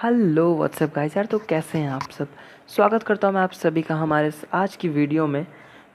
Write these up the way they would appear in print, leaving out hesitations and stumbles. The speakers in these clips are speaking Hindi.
हेलो व्हाट्सअप गाइस यार, तो कैसे हैं आप सब। स्वागत करता हूं मैं आप सभी का हमारे आज की वीडियो में।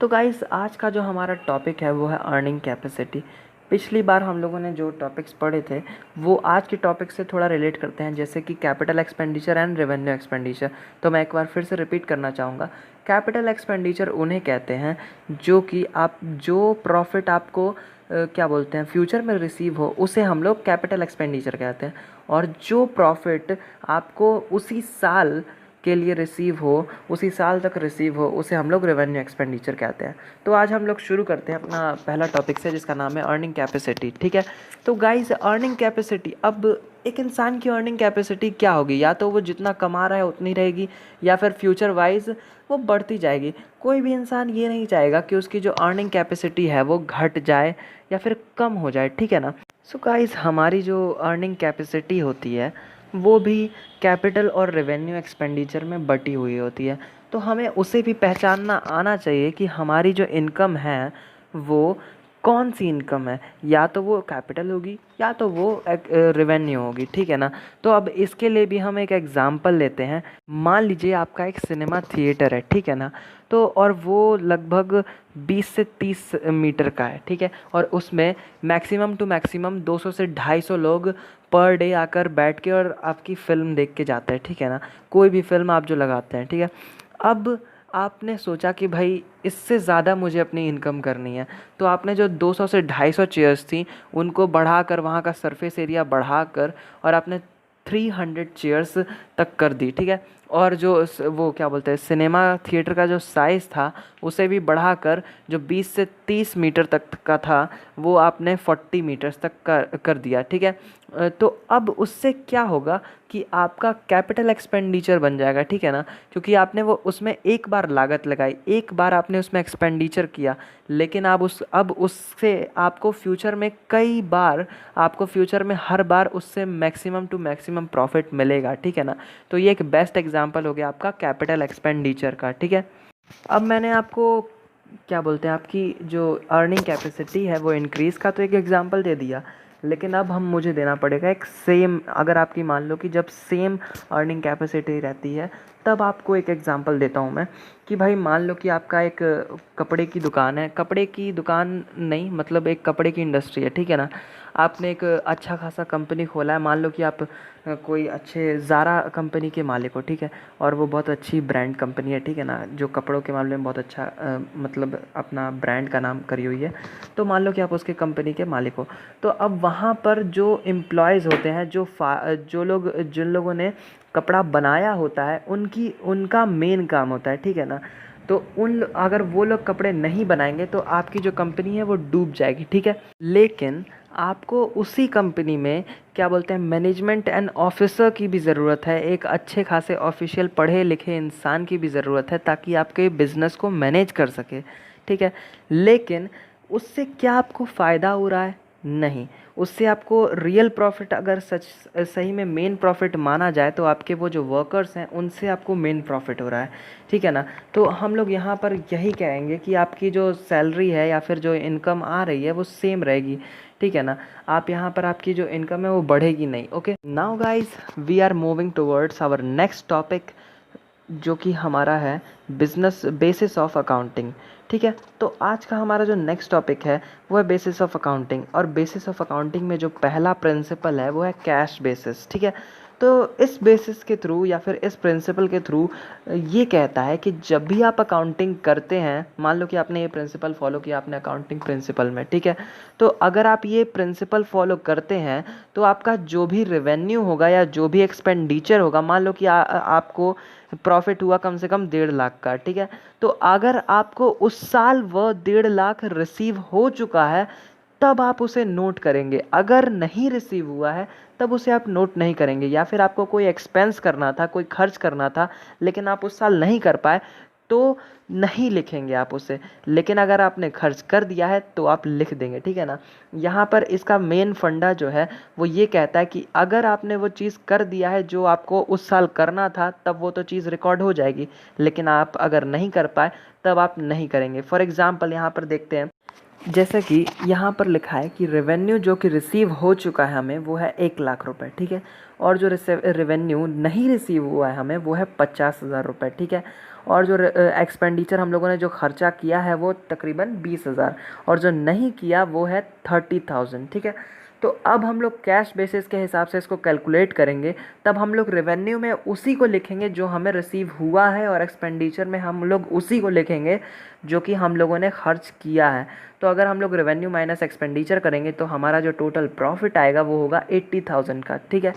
तो गाइस आज का जो हमारा टॉपिक है वो है अर्निंग कैपेसिटी। पिछली बार हम लोगों ने जो टॉपिक्स पढ़े थे वो आज के टॉपिक से थोड़ा रिलेट करते हैं, जैसे कि capital expenditure and revenue expenditure. तो मैं एक बार फिर से रिपीट करना चाहूँगा। कैपिटल एक्सपेंडिचर उन्हें कहते हैं जो कि आप जो प्रॉफिट आपको क्या बोलते हैं फ्यूचर में रिसीव हो उसे हम लोग कैपिटल एक्सपेंडिचर कहते हैं। और जो प्रॉफिट आपको उसी साल के लिए रिसीव हो, उसी साल तक रिसीव हो, उसे हम लोग रेवेन्यू एक्सपेंडिचर कहते हैं। तो आज हम लोग शुरू करते हैं अपना पहला टॉपिक से, जिसका नाम है अर्निंग कैपेसिटी। ठीक है, तो गाइस अर्निंग कैपेसिटी, अब एक इंसान की अर्निंग कैपेसिटी क्या होगी? या तो वो जितना कमा रहा है उतनी रहेगी, या फिर फ्यूचर वाइज वो बढ़ती जाएगी। कोई भी इंसान ये नहीं चाहेगा कि उसकी जो अर्निंग कैपेसिटी है वो घट जाए या फिर कम हो जाए, ठीक है ना। सो गाइस हमारी जो अर्निंग कैपेसिटी होती है वो भी कैपिटल और रेवेन्यू एक्सपेंडिचर में बटी हुई होती है। तो हमें उसे भी पहचानना आना चाहिए कि हमारी जो इनकम है वो कौन सी इनकम है, या तो वो कैपिटल होगी या तो वो रेवेन्यू होगी, ठीक है ना। तो अब इसके लिए भी हम एक एग्ज़ाम्पल लेते हैं। मान लीजिए आपका एक सिनेमा थिएटर है, ठीक है ना। तो और वो लगभग 20 से 30 मीटर का है, ठीक है। और उसमें मैक्सिमम टू मैक्सिमम 200 से 250 लोग पर डे आकर बैठ के और आपकी फ़िल्म देख के जाते हैं, ठीक है ना। कोई भी फिल्म आप जो लगाते हैं, ठीक है। अब आपने सोचा कि भाई इससे ज़्यादा मुझे अपनी इनकम करनी है, तो आपने जो 200 से 250 चेयर्स थी उनको बढ़ाकर, वहाँ का सरफेस एरिया बढ़ाकर, और आपने 300 चेयर्स तक कर दी, ठीक है। और जो वो क्या बोलते हैं सिनेमा थिएटर का जो साइज़ था उसे भी बढ़ाकर, जो 20 से 30 मीटर तक का था वो आपने 40 मीटर्स तक कर दिया, ठीक है। तो अब उससे क्या होगा कि आपका कैपिटल एक्सपेंडिचर बन जाएगा, ठीक है ना। क्योंकि आपने वो उसमें एक बार लागत लगाई, एक बार आपने उसमें एक्सपेंडिचर किया, लेकिन अब उससे आपको फ्यूचर में कई बार, आपको फ्यूचर में हर बार उससे मैक्सिमम टू मैक्सिमम प्रॉफिट मिलेगा, ठीक है ना। तो ये एक बेस्ट एग्जांपल हो गया आपका कैपिटल एक्सपेंडिचर का, ठीक है। अब मैंने आपको क्या बोलते हैं आपकी जो अर्निंग कैपेसिटी है वो इंक्रीज़ का तो एक एग्जांपल दे दिया, लेकिन अब मुझे देना पड़ेगा एक सेम, अगर आपकी मान लो कि जब सेम अर्निंग कैपेसिटी रहती है तब आपको एक एग्जांपल देता हूँ मैं कि भाई मान लो कि आपका एक कपड़े की दुकान है, कपड़े की दुकान नहीं मतलब एक कपड़े की इंडस्ट्री है, ठीक है ना। आपने एक अच्छा खासा कंपनी खोला है, मान लो कि आप कोई अच्छे ज़ारा कंपनी के मालिक हो, ठीक है। और वो बहुत अच्छी ब्रांड कंपनी है, ठीक है ना, जो कपड़ों के मामले में बहुत अच्छा मतलब अपना ब्रांड का नाम करी हुई है। तो मान लो कि आप उसके कंपनी के मालिक हो, तो अब वहाँ पर जो एम्प्लॉयज़ होते हैं, जो लोग, जिन लोगों ने कपड़ा बनाया होता है, उनका मेन काम होता है, ठीक है ना। तो अगर वो लोग कपड़े नहीं बनाएंगे तो आपकी जो कंपनी है वो डूब जाएगी, ठीक है। लेकिन आपको उसी कंपनी में क्या बोलते हैं मैनेजमेंट एंड ऑफिसर की भी ज़रूरत है, एक अच्छे खासे ऑफिशियल पढ़े लिखे इंसान की भी ज़रूरत है, ताकि आपके बिज़नेस को मैनेज कर सके, ठीक है। लेकिन उससे क्या आपको फ़ायदा हो रहा है? नहीं। उससे आपको रियल प्रॉफिट, अगर सही में मेन प्रॉफिट माना जाए तो आपके वो जो वर्कर्स हैं उनसे आपको मेन प्रॉफिट हो रहा है, ठीक है ना। तो हम लोग यहाँ पर यही कहेंगे कि आपकी जो सैलरी है या फिर जो इनकम आ रही है वो सेम रहेगी, ठीक है ना। आप यहाँ पर आपकी जो इनकम है वो बढ़ेगी नहीं। Okay, now guys we are moving towards our next topic, जो कि हमारा है बिजनेस बेसिस ऑफ अकाउंटिंग, ठीक है। तो आज का हमारा जो नेक्स्ट टॉपिक है वो है बेसिस ऑफ अकाउंटिंग। और बेसिस ऑफ अकाउंटिंग में जो पहला प्रिंसिपल है वो है कैश बेसिस, ठीक है। तो इस बेसिस के थ्रू या फिर इस प्रिंसिपल के थ्रू ये कहता है कि जब भी आप अकाउंटिंग करते हैं, मान लो कि आपने ये प्रिंसिपल फॉलो किया आपने अकाउंटिंग प्रिंसिपल में, ठीक है। तो अगर आप ये प्रिंसिपल फॉलो करते हैं तो आपका जो भी रेवेन्यू होगा या जो भी एक्सपेंडिचर होगा, मान लो कि आपको प्रॉफिट हुआ कम से कम 1.5 लाख का, ठीक है। तो अगर आपको उस साल वह 1.5 लाख रिसीव हो चुका है तब आप उसे नोट करेंगे, अगर नहीं रिसीव हुआ है तब उसे आप नोट नहीं करेंगे। या फिर आपको कोई एक्सपेंस करना था, कोई खर्च करना था, लेकिन आप उस साल नहीं कर पाए तो नहीं लिखेंगे आप उसे। लेकिन अगर आपने खर्च कर दिया है तो आप लिख देंगे, ठीक है ना। यहाँ पर इसका मेन फंडा जो है वो ये कहता है कि अगर आपने वो चीज़ कर दिया है जो आपको उस साल करना था तब वो तो चीज़ रिकॉर्ड हो जाएगी, लेकिन आप अगर नहीं कर पाए तब आप नहीं करेंगे। फॉर एग्ज़ाम्पल यहाँ पर देखते हैं जैसे कि यहाँ पर लिखा है कि रेवेन्यू जो कि रिसीव हो चुका है हमें वो है 1 लाख रुपए, ठीक है। और जो रेवेन्यू नहीं रिसीव हुआ है हमें वो है 50,000 रुपये, ठीक है। और जो एक्सपेंडिचर हम लोगों ने जो खर्चा किया है वो तकरीबन 20,000, और जो नहीं किया वो है 30,000, ठीक है। तो अब हम लोग कैश बेसिस के हिसाब से इसको कैलकुलेट करेंगे, तब हम लोग रेवेन्यू में उसी को लिखेंगे जो हमें रिसीव हुआ है, और एक्सपेंडिचर में हम लोग उसी को लिखेंगे जो कि हम लोगों ने खर्च किया है। तो अगर हम लोग रेवेन्यू माइनस एक्सपेंडिचर करेंगे तो हमारा जो टोटल प्रॉफिट आएगा वो होगा 80,000 का, ठीक है।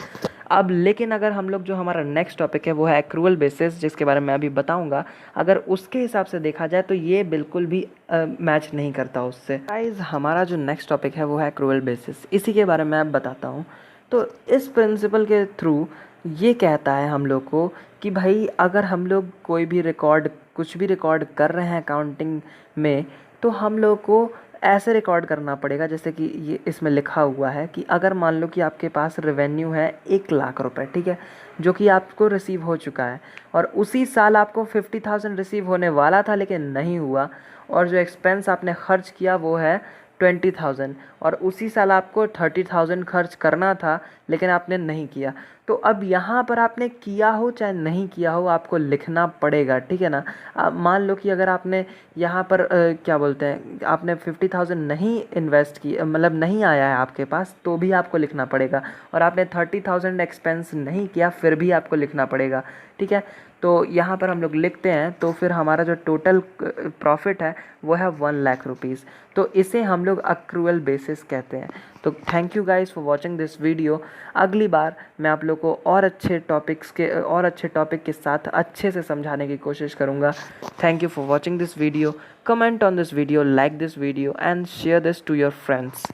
अब लेकिन अगर हम लोग जो हमारा नेक्स्ट टॉपिक है वो है एक्रूअल बेसिस, जिसके बारे में अभी बताऊंगा, अगर उसके हिसाब से देखा जाए तो ये बिल्कुल भी मैच नहीं करता उससे। गाइस हमारा जो नेक्स्ट टॉपिक है वो है एक्रूअल बेसिस, इसी के बारे में मैं बताता हूँ। तो इस प्रिंसिपल के थ्रू ये कहता है हम लोग को कि भाई अगर हम लोग कोई भी रिकॉर्ड कुछ भी रिकॉर्ड कर रहे हैं अकाउंटिंग में, तो हम लोग को ऐसे रिकॉर्ड करना पड़ेगा जैसे कि ये इसमें लिखा हुआ है कि अगर मान लो कि आपके पास रेवेन्यू है 1 लाख रुपए, ठीक है, जो कि आपको रिसीव हो चुका है, और उसी साल आपको 50,000 रिसीव होने वाला था लेकिन नहीं हुआ, और जो एक्सपेंस आपने खर्च किया वो है 20,000, और उसी साल आपको 30,000 खर्च करना था लेकिन आपने नहीं किया। तो अब यहाँ पर आपने किया हो चाहे नहीं किया हो आपको लिखना पड़ेगा, ठीक है ना। मान लो कि अगर आपने यहाँ पर क्या बोलते हैं, आपने 50,000 नहीं इन्वेस्ट की, मतलब नहीं आया है आपके पास, तो भी आपको लिखना पड़ेगा, और आपने 30,000 एक्सपेंस नहीं किया फिर भी आपको लिखना पड़ेगा, ठीक है। तो यहाँ पर हम लोग लिखते हैं तो फिर हमारा जो टोटल प्रॉफिट है वो है 1 लाख रुपीज़। तो इसे हम लोग अक्रूअल बेसिस कहते हैं। तो thank you guys for watching this video. अगली बार मैं आप लोग को और अच्छे टॉपिक के साथ अच्छे से समझाने की कोशिश करूँगा। Thank you for watching this video. Comment on this video, like this video and share this to your friends.